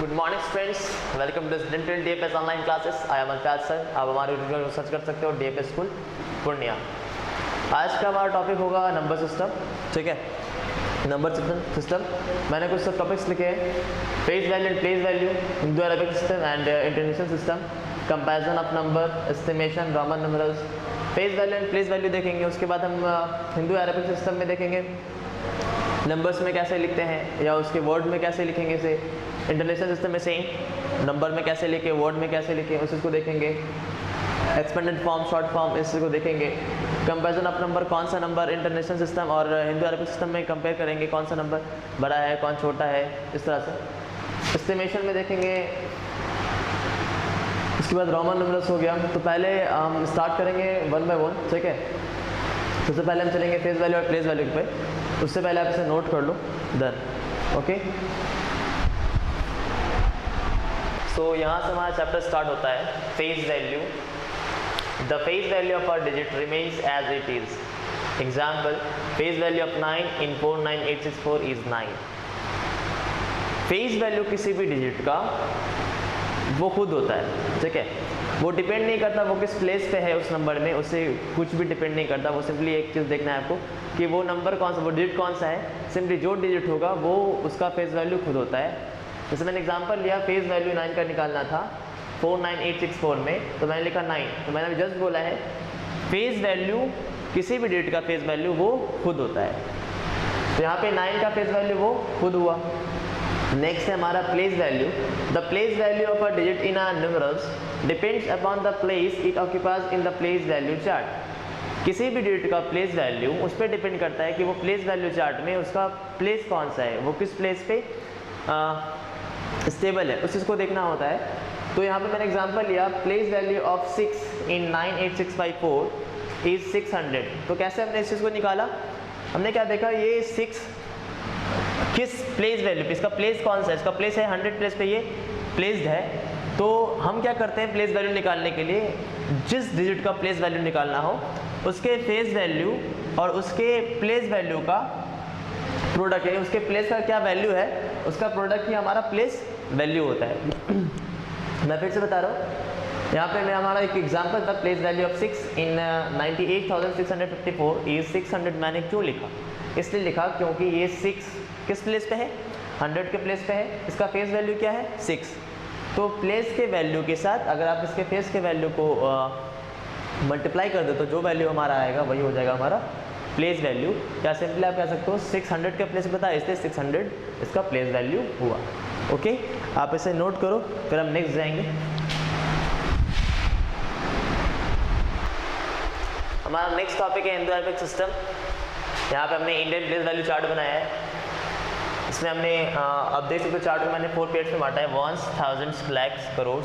Good morning friends, welcome to dental DFS online classes. I am Anfaz sir. आप हमारे YouTube पर search कर सकते हो डीएफएस स्कूल पूर्णिया। आज का हमारा टॉपिक होगा नंबर सिस्टम। ठीक है, नंबर सिस्टम मैंने कुछ सब टॉपिक्स लिखे हैं। Face value and place value, Hindu Arabic system and international system, comparison of number, estimation, Roman numerals. Face value and place value देखेंगे, उसके बाद हम हिंदू अरबिक सिस्टम में देखेंगे नंबर्स में कैसे लिखते हैं या उसके वर्ड में कैसे लिखेंगे। इसे इंटरनेशनल सिस्टम में सेम नंबर में कैसे लिखे, वर्ड में कैसे लिखे, उस चीज़ को देखेंगे। एक्सपेंडेड फॉर्म, शॉर्ट फॉर्म, इस चीज़ को देखेंगे। कंपैरिजन ऑफ नंबर, कौन सा नंबर इंटरनेशनल सिस्टम और हिंदू अरबिक सिस्टम में कंपेयर करेंगे, कौन सा नंबर बड़ा है कौन छोटा है, इस तरह से। एस्टिमेशन में देखेंगे। उसके बाद रोमन न्यूमरल्स हो गया। तो पहले हम स्टार्ट करेंगे वन बाय वन। ठीक है, सबसे पहले हम चलेंगे फेस वैल्यू और प्लेस वैल्यू पे। उससे पहले आप इसे नोट कर लो डन। ओके, सो यहाँ से हमारा चैप्टर स्टार्ट होता है face value. The face value of a digit remains as it is. Example, face value of 9 in 49864 is 9। Face value किसी भी डिजिट का वो खुद होता है। ठीक है, वो डिपेंड नहीं करता वो किस प्लेस पे है उस नंबर में, उससे कुछ भी डिपेंड नहीं करता। वो सिंपली एक चीज़ देखना है आपको कि वो नंबर कौन सा, वो डिजिट कौन सा है। सिंपली जो डिजिट होगा वो उसका फेस वैल्यू खुद होता है। जैसे मैंने एग्जांपल लिया, फेस वैल्यू 9 का निकालना था 49864 में, तो मैंने लिखा 9। तो मैंने जस्ट बोला है फेस वैल्यू किसी भी डिजिट का फेस वैल्यू वो खुद होता है। तो यहाँ पे 9 का फेस वैल्यू वो खुद हुआ। नेक्स्ट है हमारा place value. The place value of a digit in a numerals depends upon the place it occupies in the place value chart. किसी भी डिजिट का प्लेस वैल्यू उस पर डिपेंड करता है कि वो प्लेस वैल्यू चार्ट में उसका प्लेस कौन सा है, वो किस प्लेस पे स्टेबल है, उस चीज़ को देखना होता है। तो यहाँ पे मैंने एग्जांपल लिया, place value of 6 in 98654 is 600। तो कैसे हमने इस चीज़ को निकाला, हमने क्या देखा, ये 6 किस प्लेस वैल्यू पे, इसका प्लेस कौन सा है, इसका प्लेस है 100 प्लेस पे ये प्लेस्ड है। तो हम क्या करते हैं प्लेस वैल्यू निकालने के लिए, जिस डिजिट का प्लेस वैल्यू निकालना हो उसके फेस वैल्यू और उसके प्लेस वैल्यू का प्रोडक्ट है, उसके प्लेस का क्या वैल्यू है उसका प्रोडक्ट ही हमारा प्लेस वैल्यू होता है। मैं फिर से बता रहा हूँ, यहाँ पे मैं हमारा एक एग्जांपल था, place value of 6 in 98654 is 600। मैंने क्यों लिखा, इसलिए लिखा क्योंकि ये 6 किस प्लेस पे है, 100 के प्लेस पे है। इसका फेस वैल्यू क्या है 6। तो प्लेस के वैल्यू के साथ अगर आप इसके फेस के वैल्यू को मल्टीप्लाई कर दो तो जो वैल्यू हमारा आएगा वही हो जाएगा हमारा प्लेस वैल्यू। या सिंपली आप कह सकते हो 600 के प्लेस बताया, इसलिए 600 इसका प्लेस वैल्यू हुआ। ओके, आप इसे नोट करो, फिर हम नेक्स्ट जाएंगे। हमारा नेक्स्ट टॉपिक है हिंदू अरबिक सिस्टम। यहाँ पे हमने इंडियन प्लेस वैल्यू चार्ट बनाया है। इसमें हमने अब देख सकते हो चार्ट को मैंने 4 पेज में बांटा है, वंस, थाउजेंड्स, लैक्स, करोड़।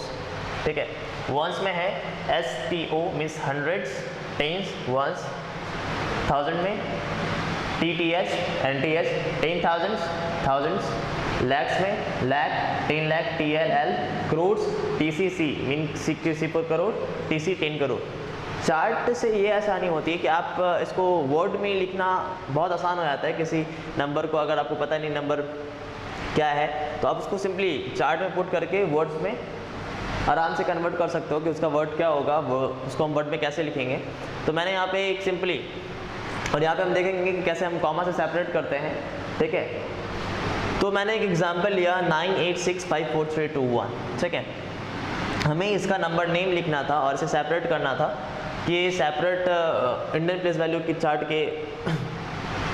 ठीक है, वंस में है STO means hundreds, tens, ones. Thousand में TTH, NTH, 10,000, थाउजेंड्स। लैक्स में lakh, 10 lakh, TLL। Crore TCC mean 64 crore, TC 10 crore. Chart से ये आसानी होती है कि आप इसको वर्ड में लिखना बहुत आसान हो जाता है। किसी नंबर को अगर आपको पता नहीं नंबर क्या है तो आप उसको सिंपली चार्ट में पुट करके वर्ड्स में आराम से कन्वर्ट कर सकते हो कि उसका वर्ड क्या होगा, वो उसको हम वर्ड में कैसे लिखेंगे। तो मैंने यहाँ पे एक सिंपली, और यहाँ पे हम देखेंगे कि कैसे हम कॉमा से सेपरेट करते हैं। ठीक है, तो मैंने एक एग्जाम्पल लिया 9865431। ठीक है, हमें इसका नंबर नेम लिखना था और इसे सेपरेट करना था कि ये सेपरेट इंडियन प्लेस वैल्यू की चार्ट के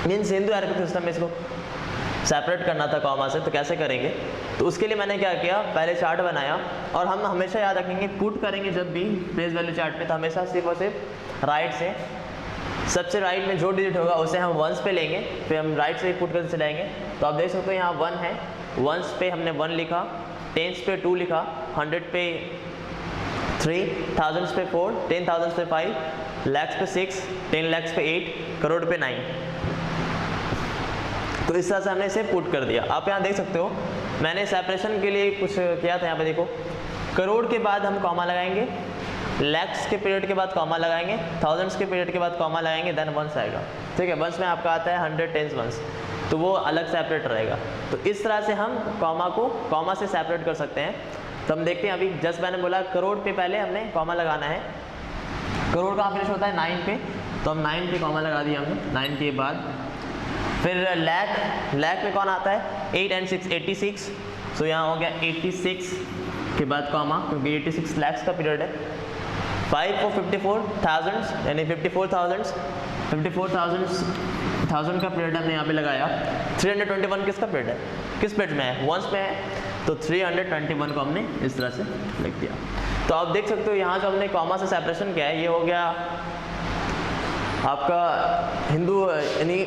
मीन्स हिंदू अरबिक सिस्टम में इसको सेपरेट करना था कॉमा से। तो कैसे करेंगे, तो उसके लिए मैंने क्या किया, पहले चार्ट बनाया। और हम हमेशा याद रखेंगे पुट करेंगे जब भी प्लेस वैल्यू चार्ट पे, तो हमेशा सिर्फ और सिर्फ राइट से, सबसे राइट में जो डिजिट होगा उसे हम वंस पे लेंगे, फिर हम राइट से पुट करके चलाएंगे। तो आप देख सकते हो यहाँ 1 है, वंस पे हमने 1 लिखा, टेंस पे 2 लिखा, 100 पे 3, थाउजेंड्स पे 4, 10,000 पे 5, लैक्स पे 6, 10 लैक्स पे 8, करोड़ पे 9। तो इस तरह से हमने इसे पुट कर दिया। आप यहाँ देख सकते हो मैंने सेपरेशन के लिए कुछ किया था। यहाँ पे देखो, करोड़ के बाद हम कॉमा लगाएंगे, लैक्स के पीरियड के बाद कॉमा लगाएंगे, थाउजेंड्स के पीरियड के बाद कॉमा लगाएंगे, देन वंस आएगा। ठीक है, वंस में आपका आता है 100 टेंस वंस। तो वो अलग सेपरेट रहेगा। तो इस तरह से हम कॉमा को कॉमा से सेपरेट कर सकते हैं। तो हम देखते हैं, अभी जस्ट मैंने बोला करोड़ पे पहले हमने कॉमा लगाना है। करोड़ का फिनिश होता है 9 पे, तो हम 9 पे कॉमा लगा दिया हमने। 9 के बाद फिर लैख में कौन आता है 8 and 6 86, सो यहाँ हो गया 86 के बाद कॉमा, क्योंकि 86 lakhs का पीरियड है। 5 for 54,000 यानी 54,000 का पीरियड हमने यहाँ पे लगाया। 321 किसका पीरियड है, किस पीरियड में है, वंस में है, तो 321 को हमने इस तरह से लिख दिया। तो आप देख सकते हो यहाँ जो हमने कॉमा से सेपरेशन किया है, ये हो गया आपका हिंदू, यानी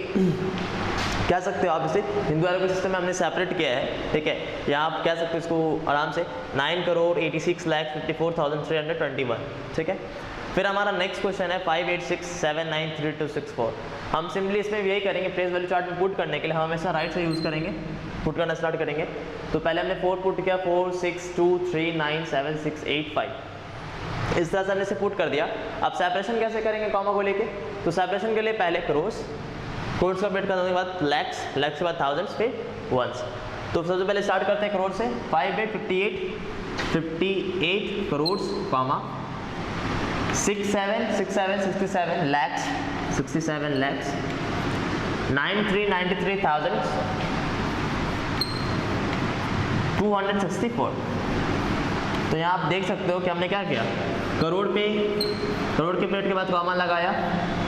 कह सकते हो आप इसे हिंदू एलोकेशन सिस्टम में हमने सेपरेट किया है, ठीक है। यहाँ आप कह सकते हो इसको आराम से 9,86,54,321, ठीक है। फिर हमारा नेक्स्ट क्वेश्चन है 586793264। हम सिंपली इसमें यही करेंगे, प्लेस वैल्यू चार्ट में पुट करने के लिए हम हमेशा राइट से यूज़ करेंगे, पुट करना स्टार्ट करेंगे। तो पहले हमने 4 पुट किया, 4 6 2 3 9 7 6 8 5, इस तरह से हमने इसे पुट कर दिया। अब सेपरेशन कैसे करेंगे कॉमा को लेके, तो सेपरेशन के लिए पहले क्रोर्स का पेट करने के बाद लैक्स के बाद थाउजेंड्स, फिर वंस। तो सबसे पहले स्टार्ट करते हैं करोड़ से। 58 करोड़ कॉमा 67 लैक्स 93,000 264। तो यहाँ आप देख सकते हो कि हमने क्या किया, करोड़ के पीरियड के बाद कॉमा लगाया,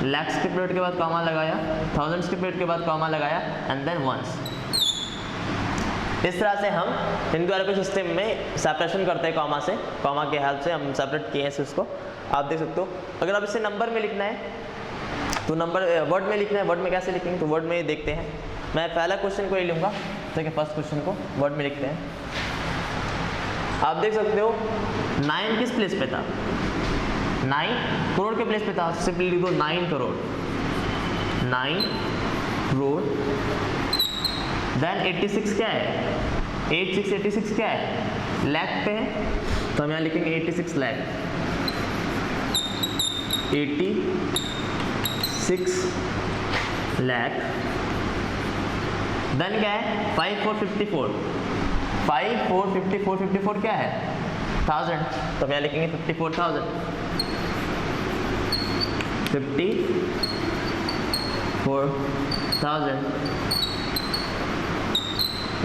लैक्स के पीरियड के बाद कॉमा लगाया, थाउजेंड्स के पीरियड के बाद कॉमा लगाया, एंड देन वंस। इस तरह से हम हिंदू एलोकेशन सिस्टम में सेपरेशन करते हैं कॉमा से, कॉमा के हेल्प से हम सेपरेट किए हैं इसको, आप देख सकते हो। अगर आप इसे नंबर में लिखना है तो नंबर वर्ड में लिखना है, वर्ड में कैसे लिखेंगे, तो वर्ड में देखते हैं। मैं पहला क्वेश्चन को ही लूँगा, ठीक है, फर्स्ट क्वेश्चन को वर्ड में लिखते हैं। आप देख सकते हो 9 किस प्लेस पे था, 9 करोड़ के प्लेस पे था, सिंपली लिख दो 9 करोड़। देन 86 क्या है, 86 क्या है, लाख पे है, तो हम यहाँ लिखेंगे 86 लाख, 86 लाख। देन क्या है 5 4 54 क्या है 1000, तो हम यहाँ लिखेंगे 54,000, 54,000।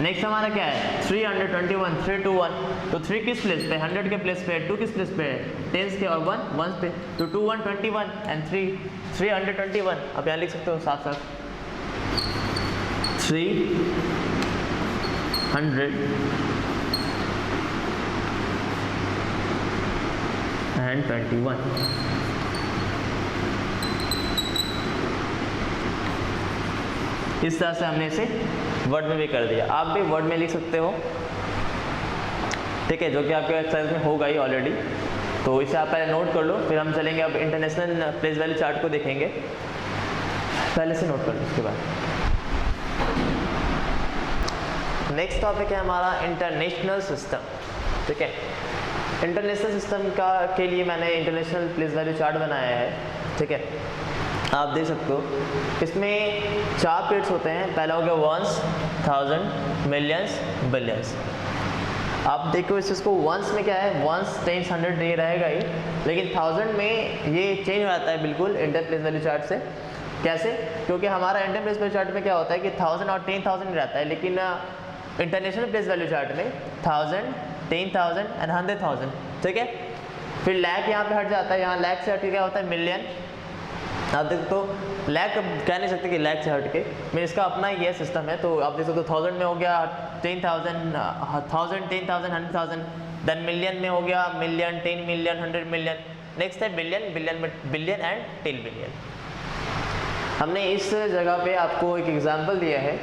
नेक्स्ट हमारा क्या है 321, तो 3 किस प्लेस पे, 100 के प्लेस पे, 2 किस प्लेस पे है, टेंस के, और 1 वंस पे, तो 2 1 21 एंड 321। अब यहाँ लिख सकते हो साथ 321। इस तरह से हमने इसे वर्ड में भी कर दिया, आप भी वर्ड में लिख सकते हो, ठीक है, जो कि आपके एक्सरसाइज में होगा ही ऑलरेडी। तो इसे आप पहले नोट कर लो, फिर हम चलेंगे अब इंटरनेशनल प्लेस वैल्यू चार्ट को देखेंगे। पहले से नोट कर लो, उसके बाद नेक्स्ट टॉपिक है हमारा इंटरनेशनल सिस्टम, ठीक है। इंटरनेशनल सिस्टम के लिए मैंने इंटरनेशनल प्लेस वैल्यू चार्ट बनाया है, ठीक है। आप देख सकते हो इसमें 4 पीरियड्स होते हैं। पहला हो गया वंस, 1000, मिलियंस, बिलियंस। आप देखो इसको वंस में क्या है, वंस 10 100 ये रहेगा ही, लेकिन 1000 में ये चेंज हो जाता है बिल्कुल इंटर प्लेस वैल्यू चार्ट से। कैसे, क्योंकि हमारा इंटर प्लेस वैल्यू चार्ट में क्या होता है कि 1000 और 10,000 रहता है, लेकिन इंटरनेशनल प्लेस वैल्यू चार्ट में 1000, 10,000 एंड 100,000, ठीक है। फिर लैख यहाँ पे हट जाता है, यहाँ लैख से हट के क्या होता है मिलियन। आप देख तो लैख कह नहीं सकते कि लैख से हट के, मैं इसका अपना ही ये सिस्टम है। तो आप देख सकते हो 1000 में हो गया 10,000, 10,000, 100,000, देन मिलियन में हो गया मिलियन, 10 मिलियन, 100 मिलियन, नेक्स्ट है बिलियन, बिलियन एंड 10 बिलियन। हमने इस जगह पे आपको एक एग्जांपल दिया है।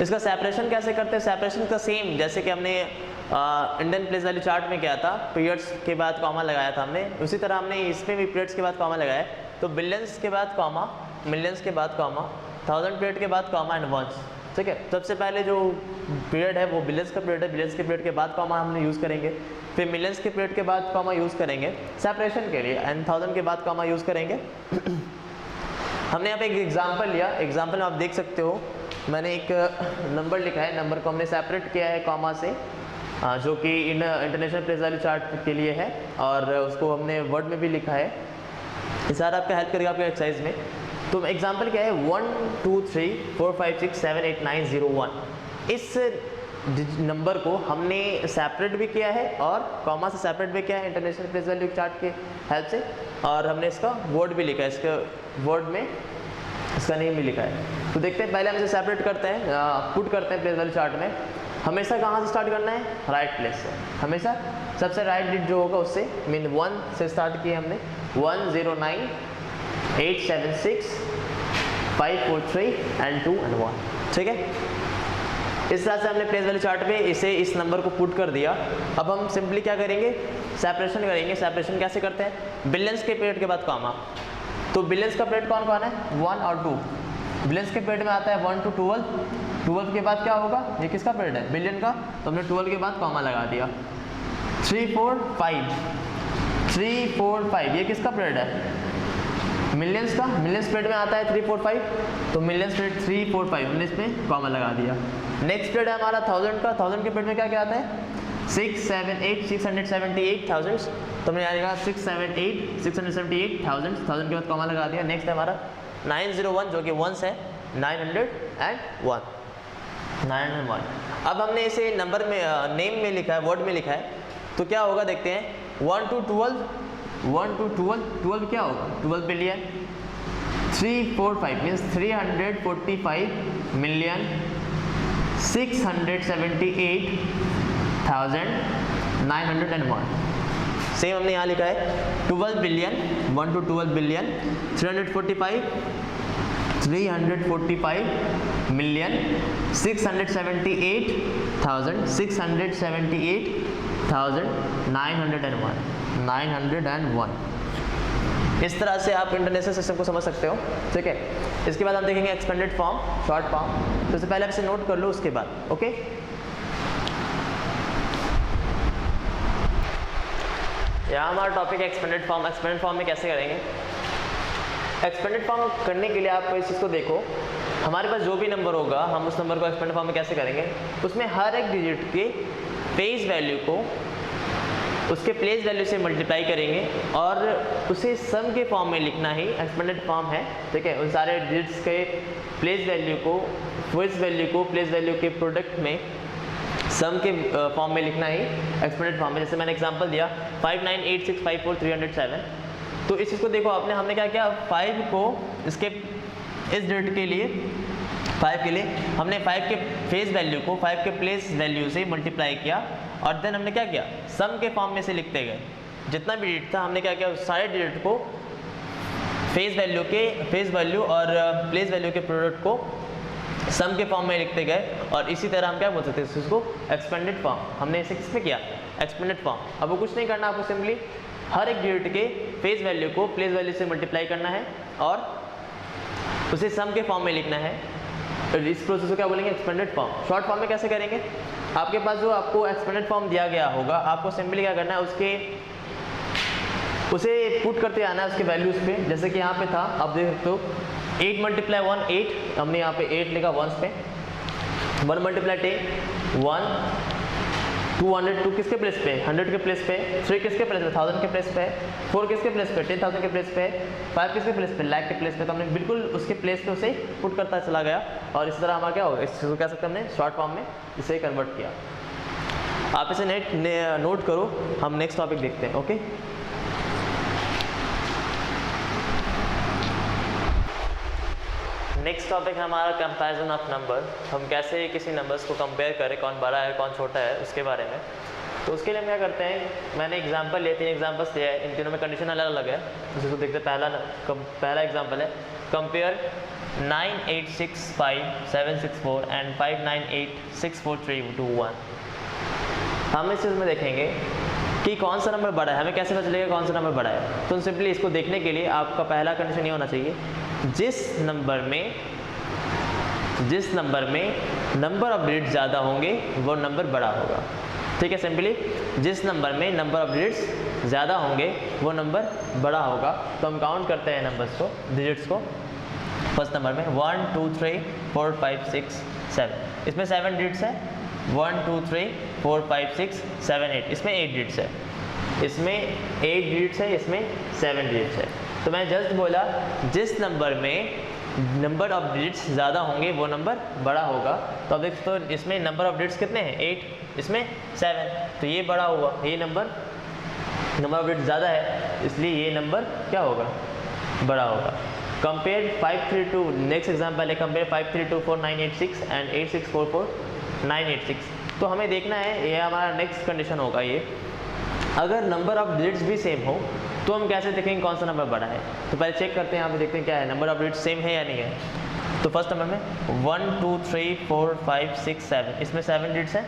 इसका सेपरेशन कैसे करते हैं, सेपरेशन का सेम जैसे कि हमने इंडियन प्लेस वैल्यू चार्ट में किया था, पीरियड्स के बाद कॉमा लगाया था हमने, उसी तरह हमने इसमें भी पीरियड्स के बाद कॉमा लगाया। तो बिलियंस के बाद कॉमा, मिलियंस के बाद कॉमा, 1000 पीरियड के बाद कॉमा एंड वंस, ठीक है। सबसे पहले जो पीरियड है वो बिलियंस का पीरियड है, बिलियंस के पीरियड के बाद कॉमा हमने यूज़ करेंगे, फिर मिलियंस के पीरियड के बाद कॉमा यूज़ करेंगे सेपरेशन के लिए, एंड 1000 के बाद कॉमा यूज़ करेंगे। हमने यहाँ पे एक एग्जांपल लिया, एग्जांपल में आप देख सकते हो मैंने एक नंबर लिखा है, नंबर को हमने सेपरेट किया है कॉमा से, जो कि इंटरनेशनल प्लेस वैल्यू चार्ट के लिए है, और उसको हमने वर्ड में भी लिखा है। ये सारा आपका हेल्प करेगा आपके एक्सरसाइज में। तो एग्जांपल क्या है, 1 2 3 4 5 6 7 8 9 0 1। इस नंबर को हमने सेपरेट भी किया है और कॉमा से सेपरेट भी किया है इंटरनेशनल प्लेस वैल्यू चार्ट के हेल्प से, और हमने इसका वर्ड भी लिखा है, इसके वर्ड में इसका नेम भी लिखा है। तो देखते हैं, पहले हम इसे सेपरेट करते हैं, पुट करते हैं प्लेस वैल्यू चार्ट में। हमेशा कहाँ से स्टार्ट करना है, राइट प्लेस से। हमेशा सबसे राइट डिजिट जो होगा उससे, मीन 1 से स्टार्ट किया हमने, 1 0 9 8 7 6 5 4 3 एंड 2 एंड 1। ठीक है, इस तरह से हमने प्लेस वैल्यू चार्ट पे इस नंबर को पुट कर दिया। अब हम सिंपली क्या करेंगे, सेपरेशन करेंगे। सेपरेशन कैसे करते हैं, बिलियंस के पीरियड के बाद कॉमा। तो बिलियंस का पीरियड कौन कौन है, 1 और 2। बिलियंस के पीरियड में आता है 1 to 12। 12 के बाद क्या होगा, ये किसका पीरियड है, बिलियन का, तो हमने 12 के बाद कॉमा लगा दिया। 3 4 5 3 4 5 ये किसका पीरियड है, मिलियंस का। मिलियंस पीरियड में आता है 3 4 5, तो मिलियंस पीरियड 3 4 5 हमने इसमें कॉमा लगा दिया। नेक्स्ट पीरियड है हमारा 1000 का। 1000 के पीरियड में क्या क्या आता है, 6 7 8 678 थाउजेंड्स, तो हमने यहाँ लिखा 6 7 8 678 थाउजेंड्स। 1000 के बाद कॉमा लगा दिया। नेक्स्ट है हमारा 901 जो कि वंस है, 901 901। अब हमने इसे नंबर में नेम में लिखा है, वर्ड में लिखा है, तो क्या होगा देखते हैं। 1 to 12 1 to 12 12 क्या होगा, 12 बिलियन। 3 4 5 means 345 million 678,901। सेम हमने यहाँ लिखा है 12 बिलियन, 1 to 12 बिलियन, 345 मिलियन 678,901। इस तरह से आप इंटरनेशनल सिस्टम को समझ सकते हो। ठीक है, इसके बाद हम देखेंगे एक्सपेंडेड फॉर्म, शॉर्ट फॉर्म। तो इससे पहले आप इसे नोट कर लो, उसके बाद ओके। यहाँ हमारा टॉपिक है एक्सपेंडेड फॉर्म। एक्सपेंडेड फॉर्म में कैसे करेंगे, एक्सपेंडेड फॉर्म करने के लिए आप इस चीज़ को देखो, हमारे पास जो भी नंबर होगा हम उस नंबर को एक्सपेंडेड फॉर्म में कैसे करेंगे, उसमें हर एक डिजिट के फेस वैल्यू को उसके प्लेस वैल्यू से मल्टीप्लाई करेंगे और उसे सम के फॉर्म में लिखना ही एक्सपेंडेड फॉर्म है। ठीक है, उन सारे डिजिट्स के प्लेस वैल्यू को, फेस वैल्यू को प्लेस वैल्यू के प्रोडक्ट में सम के फॉर्म में लिखना ही एक्सपेंडेड फॉर्म है। जैसे मैंने एग्जांपल दिया 598654 तो इस चीज़ को देखो आपने, हमने क्या किया, 5 को इसके इस डिजिट के लिए 5 के लिए हमने 5 के फेस वैल्यू को 5 के प्लेस वैल्यू से मल्टीप्लाई किया और देन हमने क्या किया, सम के फॉर्म में से लिखते गए। जितना भी डिजिट था हमने क्या किया, सारे डिजिट को फेस वैल्यू और प्लेस वैल्यू के प्रोडक्ट को सम के फॉर्म में लिखते गए। और इसी तरह हम क्या बोल सकते हैं इसको, एक्सपेंडेड फॉर्म। हमने इसे किस में किया, एक्सपेंडेड फॉर्म। अब वो कुछ नहीं करना, आपको सिंपली हर एक डिजिट के फेस वैल्यू को प्लेस वैल्यू से मल्टीप्लाई करना है और उसे सम के फॉर्म में लिखना है। इस प्रोसेस को क्या बोलेंगे, एक्सपेंडेड फॉर्म। शॉर्ट फॉर्म में कैसे करेंगे, आपके पास जो आपको एक्सपेंडेड फॉर्म दिया गया होगा, आपको सिंपली क्या करना है, उसे पुट करते आना है उसके वैल्यूज़ पे। जैसे कि यहाँ पे था, आप देख सकते हो 8 × 1 8, हमने यहाँ पे 8 लिखा वंस पे। 1 × 10 1, 200 किसके प्लेस पे, 100 के प्लेस पे। 3 किसके प्लेस पे, 1000 के प्लेस पे। 4 किसके प्लेस पे, 10,000 के प्लेस पे। 5 किसके प्लेस पे, लाख के प्लेस पे। तो हमने बिल्कुल उसके प्लेस पे उसे पुट करता चला गया और इस तरह हमारा क्या होगा, इस चीज़ को कह सकते हैं हमने शॉर्ट फॉर्म में इसे कन्वर्ट किया। आप इसे नोट करो, हम नेक्स्ट टॉपिक देखते हैं। ओके, नेक्स्ट टॉपिक है हमारा कंपैरिजन ऑफ नंबर। हम कैसे किसी नंबर्स को कंपेयर करें, कौन बड़ा है कौन छोटा है, उसके बारे में। तो उसके लिए हम क्या करते हैं, मैंने एग्जांपल लिए, 3 एग्जांपल्स दिए हैं, इन तीनों में कंडीशन अलग अलग है। जिसको देखते हैं, पहला एग्जांपल है कंपेयर 9865764 एंड 5986431। हम इस चीज़ में देखेंगे कि कौन सा नंबर बड़ा है, हमें कैसे पता चलेगा कौन सा नंबर बड़ा है। तो सिंपली इसको देखने के लिए आपका पहला कंडीशन ये होना चाहिए, जिस नंबर में नंबर ऑफ डिजिट्स ज़्यादा होंगे वो नंबर बड़ा होगा। ठीक है, सिंपली जिस नंबर में नंबर ऑफ डिजिट्स ज़्यादा होंगे वो नंबर बड़ा होगा। तो हम काउंट करते हैं नंबर्स को, डिजिट्स को। फर्स्ट नंबर में 1 2 3 4 5 6 7, इसमें 7 डिजिट्स है। 1 2 3 4 5 6 7 8, इसमें 8 डिजिट्स है, इसमें 8 डिजिट्स है, इसमें 7 डिजिट्स है। तो मैं जस्ट बोला जिस नंबर में नंबर ऑफ डिजिट्स ज़्यादा होंगे वो नंबर बड़ा होगा। तो अब देखो तो इसमें नंबर ऑफ डिजिट्स कितने हैं 8, इसमें 7, तो ये बड़ा हुआ, ये नंबर ऑफ डिजिट्स ज़्यादा है इसलिए ये नंबर क्या होगा, बड़ा होगा। कंपेयर 532, नेक्स्ट एग्जाम्पल है कंपेयर 5324 986 एंड 8644 986। तो हमें देखना है, ये हमारा नेक्स्ट कंडीशन होगा। ये अगर नंबर ऑफ डिजिट्स भी सेम हो तो हम कैसे देखेंगे कौन सा नंबर बड़ा है। तो पहले चेक करते हैं, यहाँ पे देखते हैं क्या है, नंबर ऑफ डिजिट्स सेम है या नहीं है। तो फर्स्ट नंबर में 1 2 3 4 5 6 7, इसमें 7 डिजिट्स है।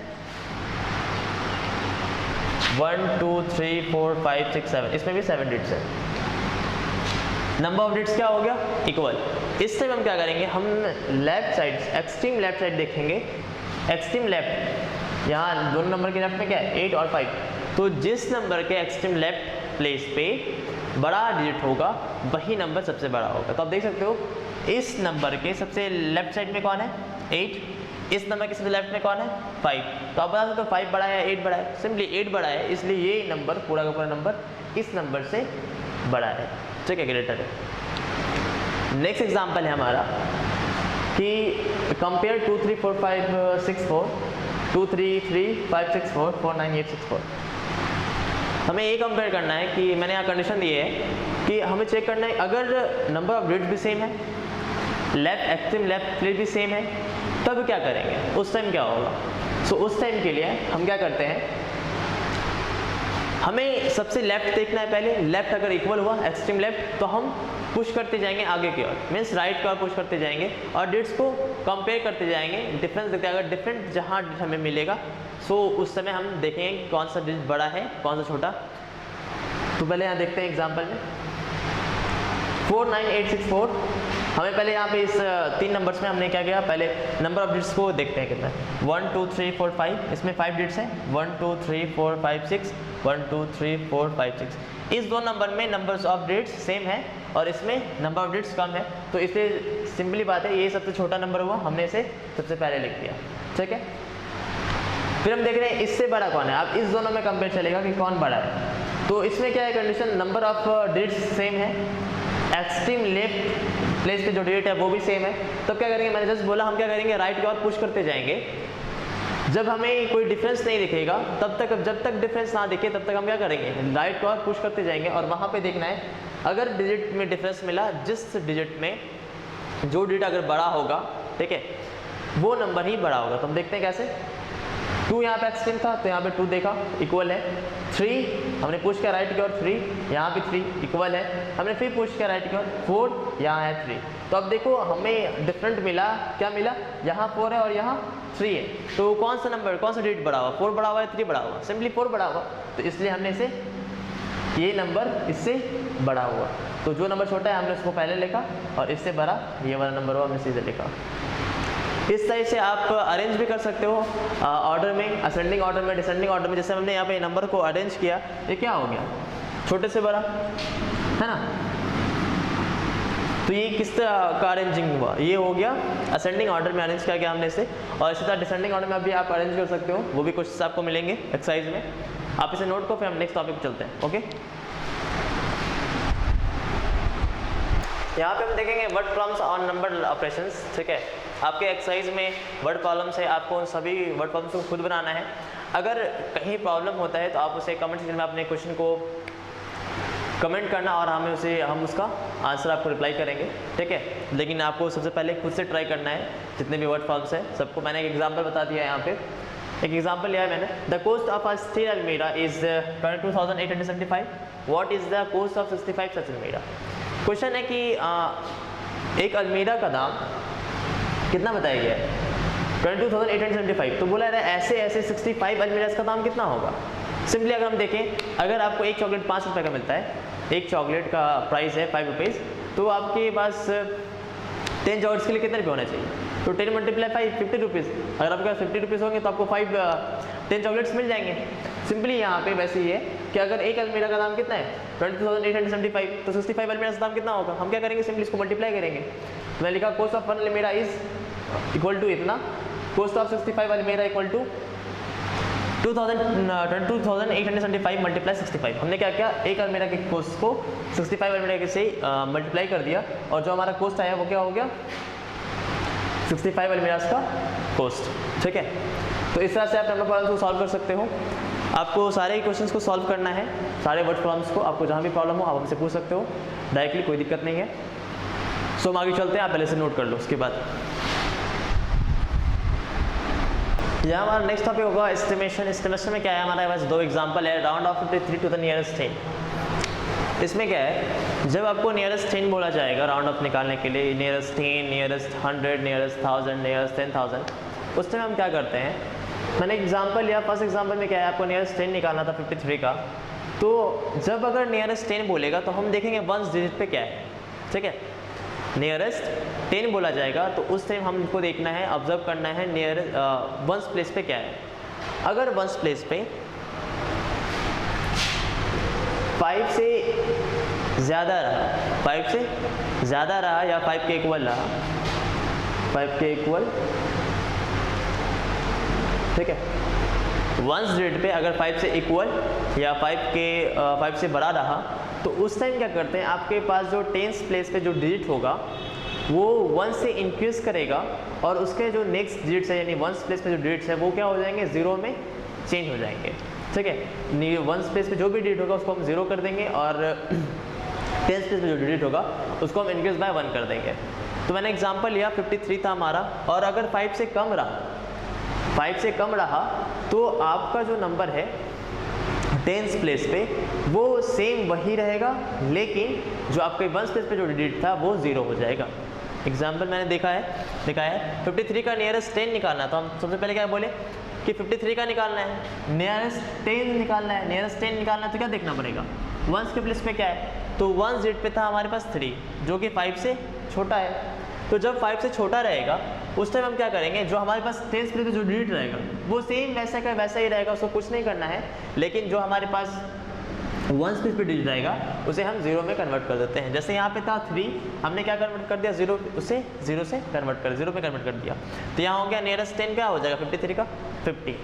1 2 3 4 5 6 7, इसमें भी 7 डिजिट्स है। नंबर ऑफ डिजिट्स क्या हो गया, इक्वल। इस टाइम हम क्या करेंगे, हम left side extreme left side देखेंगे। एक्सट्रीम लेफ्ट, यहाँ दोनों नंबर के लेफ्ट में क्या है 8 और 5, तो जिस नंबर के एक्सट्रीम लेफ्ट प्लेस पे बड़ा डिजिट होगा वही नंबर सबसे बड़ा होगा। तो आप देख सकते हो इस नंबर के सबसे लेफ्ट साइड में कौन है 8, इस नंबर के सबसे लेफ्ट में कौन है 5। तो आप बता सकते हो 5 बड़ा है 8 बड़ा है, सिंपली 8 बड़ा है इसलिए ये नंबर पूरा का पूरा नंबर इस नंबर से बड़ा है, ठीक है, ग्रेटर है। नेक्स्ट एग्जाम्पल है हमारा कि कंपेयर 2 3 4 5 6 4 2 3 3 5 6 4 4 9 8 6 4। हमें ये कंपेयर करना है कि मैंने यहाँ कंडीशन दी है कि हमें चेक करना है अगर नंबर ऑफ डिजिट्स भी सेम है, लेफ्ट एक्सट्रीम लेफ्ट प्लेस भी सेम है, तब क्या करेंगे, उस टाइम क्या होगा। सो उस टाइम के लिए हम क्या करते हैं, हमें सबसे लेफ्ट देखना है पहले। लेफ्ट अगर इक्वल हुआ एक्सट्रीम लेफ्ट तो हम पुश करते जाएंगे आगे की ओर, मीन्स राइट की ओर पुश करते जाएंगे और डिजिट्स को कंपेयर करते जाएंगे, डिफरेंस देखते हैं। अगर डिफरेंट जहाँ हमें मिलेगा सो उस समय हम देखेंगे कौन सा डिजिट बड़ा है कौन सा छोटा। तो पहले यहाँ देखते हैं एग्जाम्पल में 49864। हमें पहले यहाँ पे इस 3 नंबर्स में हमने क्या किया, पहले नंबर ऑफ डिजिट्स को देखते हैं कितना है। 1 2 3 4 5, इसमें 5 डिजिट्स हैं। 1 2 3 4 5 6 1 2 3 4 5 6। इस दो नंबर में नंबर्स ऑफ डिजिट्स सेम है और इसमें नंबर ऑफ डिजिट्स कम है, तो इसलिए सिंपली बात है ये सबसे छोटा नंबर हुआ, हमने इसे सबसे पहले लिख दिया, ठीक है। फिर हम देख रहे हैं इससे बड़ा कौन है। अब इस दोनों में कंपेयर चलेगा कि कौन बड़ा है। तो इसमें क्या है condition, number of digits same है, एक्सट्रीम लेफ्ट प्लेस पे जो डिजिट है वो भी सेम है। तब क्या करेंगे, मैंने जस्ट बोला हम क्या करेंगे राइट की ओर पुश करते जाएंगे। जब हमें कोई डिफरेंस नहीं दिखेगा तब तक, जब तक डिफरेंस ना दिखे तब तक हम क्या करेंगे राइट की ओर पुश करते जाएंगे और वहाँ पे देखना है अगर डिजिट में डिफरेंस मिला, जिस डिजिट में जो डिजिट अगर बड़ा होगा, ठीक है, वो नंबर ही बड़ा होगा। तो हम देखते हैं कैसे। 2 यहाँ पे एक्सट्रीम था तो यहाँ पे 2 देखा इक्वल है। 3 हमने पुश किया राइट की ओर, 3 यहाँ पे 3 इक्वल है। हमने फिर पुश किया राइट की ओर, 4 यहाँ है 3। तो अब देखो हमें डिफरेंट मिला, क्या मिला, यहाँ 4 है और यहाँ 3 है। तो कौन सा नंबर, कौन सा डिजिट बड़ा हुआ, 4 बड़ा हुआ है 3 बड़ा हुआ, सिंपली 4 बड़ा हुआ। तो इसलिए हमने इसे, ये नंबर इससे बड़ा हुआ। तो जो नंबर छोटा है हमने उसको पहले लिखा और इससे बड़ा ये वाला नंबर हुआ हमने सीधे लिखा। इस तरह से आप अरेंज भी कर सकते हो ऑर्डर में, असेंडिंग ऑर्डर में, डिसेंडिंग ऑर्डर में। जैसे हमने यहाँ पे नंबर को अरेंज किया, ये क्या हो गया, छोटे से बड़ा, है ना। तो ये किस तरह का अरेंजिंग हुआ, ये हो गया असेंडिंग ऑर्डर में अरेंज किया गया हमने इसे। और इसी तरह डिसेंडिंग ऑर्डर में भी आप अरेंज कर सकते हो, वो भी कुछ आपको मिलेंगे एक्सरसाइज में। आप इसे नोट को, फिर हम नेक्स्ट टॉपिक पे चलते हैं। ओके, यहाँ पे हम देखेंगे word problems on number operations, ठीक है। आपके एक्सरसाइज में वर्ड प्रॉब्लम्स है, आपको उन सभी वर्ड प्रॉब्लम्स को खुद बनाना है। अगर कहीं प्रॉब्लम होता है तो आप उसे कमेंट सेक्शन में अपने क्वेश्चन को कमेंट करना और हम उसका आंसर आपको रिप्लाई करेंगे, ठीक है। लेकिन आपको सबसे पहले खुद से ट्राई करना है जितने भी वर्ड प्रॉब्लम्स हैं सबको। मैंने एक एग्जाम्पल बता दिया है यहाँ पे, एक एग्जाम्पल लिया है मैंने। The cost of a steel almirah is 22,875। What is the cost of 65 such almirah. Question है कि एक अलमीरा का दाम कितना बताया गया है, 22,875। तो बोला है ऐसे ऐसे 65 अलमीराज का दाम कितना होगा। सिंपली अगर हम देखें, अगर आपको एक चॉकलेट 5 रुपये का मिलता है, एक चॉकलेट का प्राइस है 5 रुपीज़, तो आपके पास 10 चॉकलेट्स के लिए कितने रुपये होने चाहिए। तो 10 × 5 50 रुपीज़। अगर आपके पास 50 रुपीज़ होंगे तो आपको 10 चॉकलेट्स मिल जाएंगे। सिंपली यहाँ पे वैसे ही है कि अगर एक अलमीरा का दाम कितना है 22,875, तो 65 अलमीरा का दाम कितना होगा, हम क्या करेंगे, सिंपली इसको मल्टीप्लाई करेंगे। तो मैं लिखा कॉस्ट ऑफ वन अलमीरा इज इक्वल टू इतना, कॉस्ट ऑफ 65 अलमीरा इक्वल टू 22,875 मल्टीप्लाई 65। हमने क्या किया, एक अलमीरा के कॉस्ट को 65 अलमीरा से मल्टीप्लाई कर दिया, और जो हमारा कॉस्ट आया वो क्या हो गया, 65 अलमीरास का कॉस्ट। ठीक है, तो इस तरह से आप नंबर प्रॉब्लम्स को सॉल्व कर सकते हो। आपको सारे क्वेश्चंस को सॉल्व करना है, सारे वर्ड प्रॉब्लम्स को, आपको जहाँ भी प्रॉब्लम हो आप हमसे पूछ सकते हो डायरेक्टली, कोई दिक्कत नहीं है। सो हम आगे चलते हैं, आप पहले से नोट कर लो। उसके बाद यहाँ हमारा नेक्स्ट टॉपिक होगा एस्टिमेशन। एस्टिमेशन में क्या है, हमारे पास दो एग्जांपल है, round off 53 to the nearest 10। इसमें क्या है, जब आपको नियरेस्ट 10 बोला जाएगा राउंड ऑफ निकालने के लिए, नियरेस्ट 10, नियरेस्ट 100, नियरेस्ट 1000, नियरेस्ट 10,000, उस टाइम हम क्या करते हैं, मैंने एग्जांपल लिया, फर्स्ट एग्जांपल में क्या है, आपको नियरेस्ट 10 निकालना था 53 का। तो जब अगर नियरेस्ट 10 बोलेगा तो हम देखेंगे वंस डिजिट पे क्या है। ठीक है, नियरेस्ट 10 बोला जाएगा तो उस टाइम हमको देखना है, ऑब्जर्व करना है नियर वंस प्लेस पे क्या है। अगर वंस प्लेस पे 5 से ज़्यादा रहा, 5 से ज़्यादा रहा या 5 के इक्वल रहा, 5 के इक्वल, ठीक है, वंस डिजिट पे अगर 5 से इक्वल या 5 से बड़ा रहा, तो उस टाइम क्या करते हैं, आपके पास जो टेंस प्लेस पे जो डिजिट होगा वो 1 से इंक्रीज करेगा, और उसके जो नेक्स्ट डिजिट्स है यानी वंस प्लेस पे जो डिजिट्स है वो क्या हो जाएंगे, 0 में चेंज हो जाएंगे। ठीक है, वंस प्लेस पे जो भी डिजिट होगा उसको हम 0 कर देंगे, और टेंस प्लेस पे जो डिजिट होगा उसको हम इंक्रीज बाय 1 कर देंगे। तो मैंने एग्जाम्पल लिया 53 था हमारा, और अगर 5 से कम रहा, 5 से कम रहा तो आपका जो नंबर है टेंस प्लेस पे वो सेम वही रहेगा, लेकिन जो आपके वंस प्लेस पे जो डिजिट था वो 0 हो जाएगा। एग्जाम्पल मैंने दिखाया है 53 का नियरेस्ट 10 निकालना, तो हम सबसे पहले क्या बोले कि 53 का निकालना है, नियरेस्ट 10 निकालना है, नियरेस्ट 10 निकालना है तो क्या देखना पड़ेगा, वंस के प्लेस पे क्या है, तो वंस डिजिट पे था हमारे पास 3 जो कि 5 से छोटा है। तो जब 5 से छोटा रहेगा उस टाइम हम क्या करेंगे, जो हमारे पास टेंस प्लेस पे जो डिजिट रहेगा वो सेम वैसा का वैसा ही रहेगा, उसको कुछ नहीं करना है, लेकिन जो हमारे पास वंस प्लेस पे डिजिट रहेगा उसे हम 0 में कन्वर्ट कर देते हैं। जैसे यहाँ पे था 3, हमने क्या कन्वर्ट कर दिया, 0, उसे 0 से कन्वर्ट कर 0 में कन्वर्ट कर दिया, तो यहाँ हो गया नियरेस्ट 10 क्या हो जाएगा 53 का 50।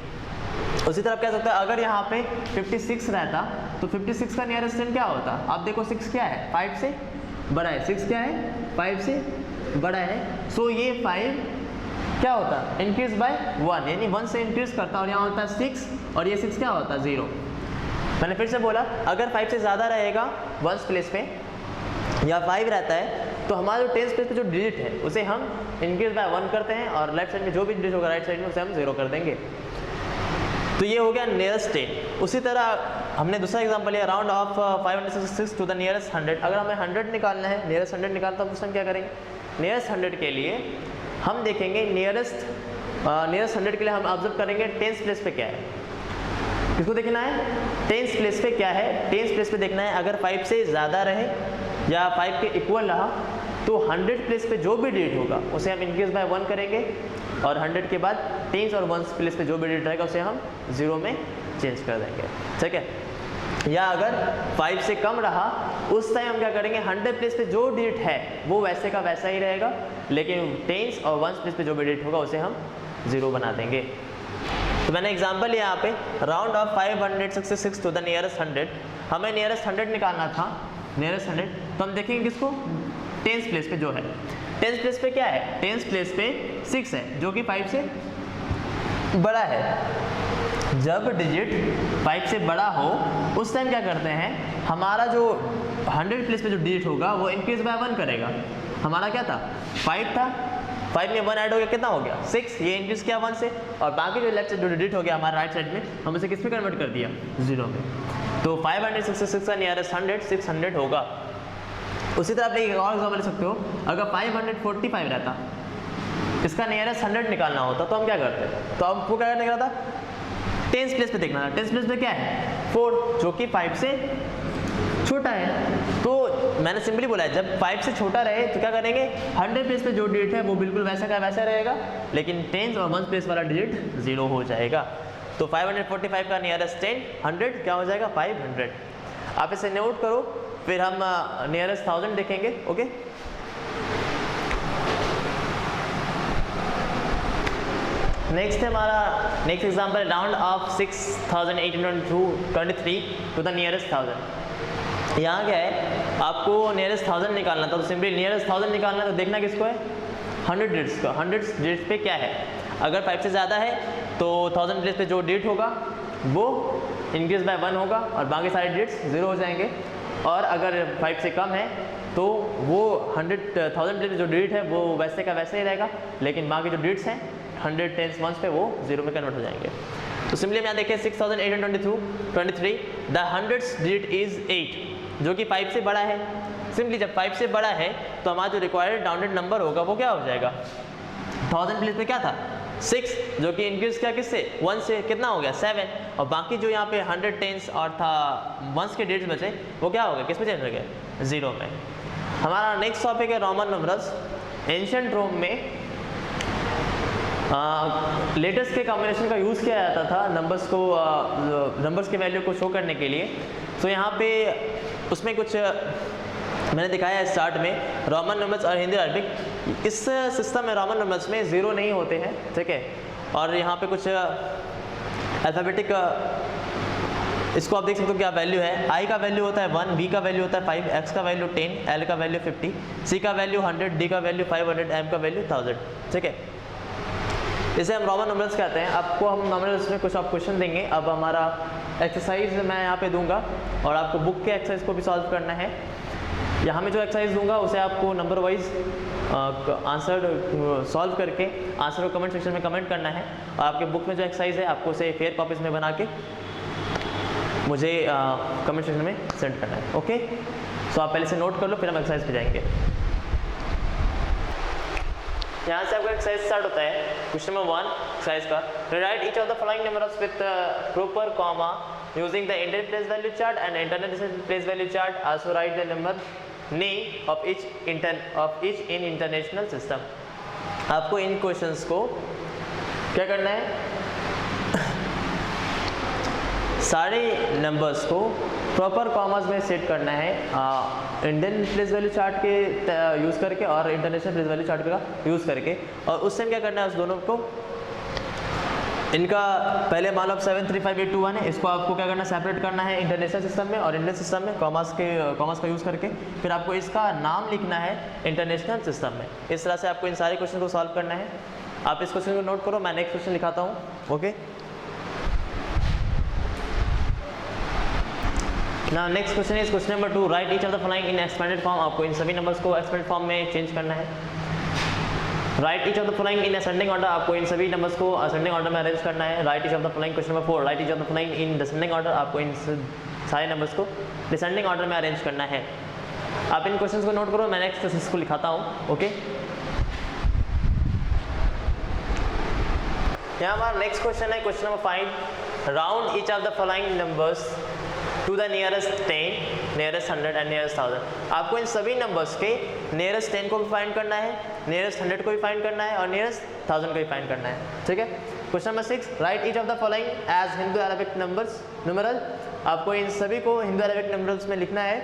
उसी तरह कह सकते हैं अगर यहाँ पे 56 रहता तो 56 का नियरेस्ट 10 क्या होता, आप देखो 6 क्या है, 5 से बड़ा है, 6 क्या है, 5 से बड़ा है। सो ये 5 क्या होता है, इंक्रीज बाय 1, यानी 1 से इंक्रीज करता, और यहाँ होता है 6, और ये 6 क्या होता है 0। मैंने फिर से बोला अगर 5 से ज़्यादा रहेगा वंस प्लेस पे या 5 रहता है तो हमारा जो टेंस प्लेस पे जो डिजिट है उसे हम इंक्रीज बाय 1 करते हैं, और लेफ्ट साइड में जो भी डिजिट होगा राइट साइड में उसे हम 0 कर देंगे। तो ये हो गया नियरेस्ट 10। उसी तरह हमने दूसरा एग्जांपल लिया round off 566 to the nearest 100। अगर हमें 100 निकालना है, नियरेस्ट 100 निकालता तो उस टाइम क्या करेंगे, नियरेस्ट 100 के लिए हम देखेंगे नियरेस्ट 100 के लिए हम ऑब्जर्व करेंगे टेंस प्लेस पे क्या है, किसको देखना है, टेंस प्लेस पे क्या है, टेंस प्लेस पे देखना है। अगर 5 से ज़्यादा रहे या 5 के इक्वल रहा तो 100 प्लेस पे जो भी डिजिट होगा उसे हम इंक्रीज बाय 1 करेंगे, और 100 के बाद टेंस और वंस प्लेस पे जो भी डिजिट रहेगा उसे हम 0 में चेंज कर देंगे। ठीक है, या अगर 5 से कम रहा उस टाइम हम क्या करेंगे, 100 प्लेस पे जो डिजिट है वो वैसे का वैसा ही रहेगा, लेकिन टेंस और वंस प्लेस पे जो भी डिजिट होगा उसे हम 0 बना देंगे। तो मैंने एग्जांपल यहाँ पे round off 566 to the nearest 100, हमें नियरेस्ट 100 निकालना था, नियरेस्ट 100, तो हम देखेंगे किसको, टेंस प्लेस पे जो है, टेंस प्लेस पे क्या है, टेंस प्लेस पे 6 है जो कि 5 से बड़ा है। जब डिजिट 5 से बड़ा हो उस टाइम क्या करते हैं, हमारा जो 100 प्लेस पे जो डिजिट होगा वो इंक्रीज बाय 1 करेगा। हमारा क्या था, 5 था, 5 में 1 ऐड हो गया, कितना हो गया 6, ये इंक्रीज किया 1 से, और बाकी जो लेफ्ट साइड जो डिजिट हो गया हमारा राइट साइड में हम उसे किस में कन्वर्ट कर दिया, 0 में। तो 566 का नियरेस्ट 100 600 होगा। उसी तरह आप एक और एग्जाम्पल ले सकते हो, अगर 545 रहता, इसका नियरेस्ट 100 निकालना होता तो हम क्या करते, तो आपको क्या करने का था, टेंस प्लेस पे देखना था, टेंस प्लेस पे क्या है 4 जो कि 5 से छोटा है। तो मैंने सिंपली बोला है जब 5 से छोटा रहे तो क्या करेंगे, 100 प्लेस पे जो डिजिट है वो बिल्कुल वैसा का वैसा रहेगा, लेकिन टेंस और वंस प्लेस वाला डिजिट 0 हो जाएगा। तो 545 का नियरेस्ट 10, 100 क्या हो जाएगा 500। आप इसे नोट करो, फिर हम नियरेस्ट 1000 देखेंगे। ओके, नेक्स्ट है हमारा next example, round off 6823 to the nearest 1000। यहाँ क्या है, आपको नियरेस्ट 1000 निकालना था, तो सिंपली नियरेस्ट 1000 निकालना तो देखना किसको है 100 डिजिट्स का। 100 डिजिट्स पे क्या है, अगर 5 से ज़्यादा है तो 1000 डिजिट्स पे जो डिजिट होगा वो इंक्रीज बाय 1 होगा और बाकी सारे डिजिट्स 0 हो जाएंगे। और अगर 5 से कम है तो वो 1000 डिजिट जो डिजिट है वो वैसे का वैसे ही रहेगा, लेकिन बाकी जो डिजिट्स हैं 100 10s वंस पे वो 0 में कन्वर्ट हो जाएंगे। तो सिंपली हम यहाँ देखिए 6823 द 100th डिजिट इज 8, जो कि 5 से बड़ा है। सिंपली जब 5 से बड़ा है तो हमारा जो रिक्वायर्ड राउंडेड नंबर होगा वो क्या हो जाएगा, 1000 प्लेस में क्या था 6, जो कि इंक्रीज किया किससे 1 से, कितना हो गया 7, और बाकी जो यहाँ पे 100 10s और था 1s के डिजिट्स बचे वो क्या हो गया, किस में चेंज हो गया 0 में। हमारा नेक्स्ट टॉपिक है रोमन नंबर्स। एंशिएंट रोम में लेटर्स के कॉम्बिनेशन का यूज़ किया जाता था नंबर्स को नंबर्स के वैल्यू को शो करने के लिए। तो यहाँ पे उसमें कुछ मैंने दिखाया है स्टार्ट में, रोमन नंबर्स और हिंदी अरबिक। इस सिस्टम में रोमन नंबर्स में 0 नहीं होते हैं, ठीक है, और यहाँ पे कुछ अल्फ़ाबेटिक इसको आप देख सकते हो क्या वैल्यू है। आई का वैल्यू होता है 1, बी का वैल्यू होता है 5, एक्स का वैल्यू 10, एल का वैल्यू 50, सी का वैल्यू 100, डी का वैल्यू 500, एम का वैल्यू 1000, ठीक है। इसे हम रोमन नंबर्स कहते हैं। आपको हम नंबर्स में कुछ आप क्वेश्चन देंगे। अब हमारा एक्सरसाइज मैं यहाँ पे दूंगा और आपको बुक के एक्सरसाइज को भी सॉल्व करना है। यहाँ में जो एक्सरसाइज दूंगा उसे आपको नंबर वाइज आंसर सॉल्व करके आंसर को कमेंट सेक्शन में कमेंट करना है, और आपके बुक में जो एक्सरसाइज है आपको उसे फेयर कॉपीज में बना के मुझे कमेंट सेक्शन में सेंड करना है। ओके, सो आप पहले से नोट कर लो, फिर हम एक्सरसाइज पे जाएंगे। यहाँ से आपका एक्सरसाइज स्टार्ट होता है। क्वेश्चन नंबर 1 एक्सरसाइज का, right each of the following numbers with proper comma using the Indian place value chart and international place value chart. Also right the number name of each in international system. आपको इन questions को क्या करना है, सारे numbers को proper commas में set करना है, इंडियन प्लेस वैल्यू चार्ट के यूज़ करके और इंटरनेशनल प्लेस वैल्यू चार्ट का यूज़ करके। और उस टाइम क्या करना है, उस दोनों को इनका पहले मान लो 735821 है, इसको आपको क्या करना है सेपरेट करना है इंटरनेशनल सिस्टम में और इंडियन सिस्टम में कॉमास का यूज़ करके। फिर आपको इसका नाम लिखना है इंटरनेशनल सिस्टम में। इस तरह से आपको इन सारे क्वेश्चन को सॉल्व करना है। आप इस क्वेश्चन को नोट करो, मैं नेक्स्ट क्वेश्चन लिखाता हूँ। Okay, Now next question is question number 2. Write each of the following in expanded form. आपको इन सभी नंबर्स को expanded form में चेंज करना है। Write each of the following in ascending order. आपको इन सभी नंबर्स को ascending order में अरेंज करना है। Write each of the following question number 4. Write each of the following in descending order. आपको इन सारे नंबर्स को descending order में अरेंज करना है। आप इन क्वेश्चंस को नोट करो, मैं नेक्स्ट क्वेश्चंस को लिखाता हूँ। ओके, यहाँ हमारा नेक्स्ट क्वेश्चन है question number 5. Round each of the following numbers to the nearest 10, nearest 100 and nearest 1000। आपको इन सभी नंबर्स के नियरेस्ट 10 को भी फाइंड करना है, नियरेस्ट 100 को भी फाइंड करना है और नियरेस्ट 1000 को भी फाइंड करना है, ठीक है। Question number 6. Write each of the following as Hindu Arabic numbers numeral. आपको इन सभी को हिंदू अरेबिक नंबर्स में लिखना है।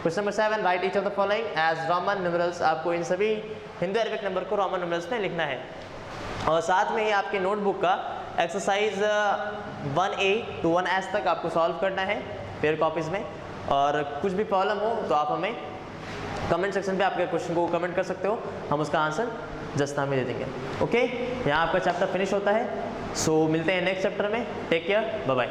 Question number 7. Write each of the following as Roman numerals. आपको इन सभी हिंदू अरेबिक नंबर को रोमन न्यूमेरल्स में लिखना है। और साथ में ही आपके नोटबुक का एक्सरसाइज 1A to 1S तक आपको सॉल्व करना है पेयर कॉपीज़ में। और कुछ भी प्रॉब्लम हो तो आप हमें कमेंट सेक्शन पे आपके क्वेश्चन को कमेंट कर सकते हो, हम उसका आंसर जस्ट में दे देंगे। ओके, यहाँ आपका चैप्टर फिनिश होता है। सो मिलते हैं नेक्स्ट चैप्टर में। Take care, bye bye.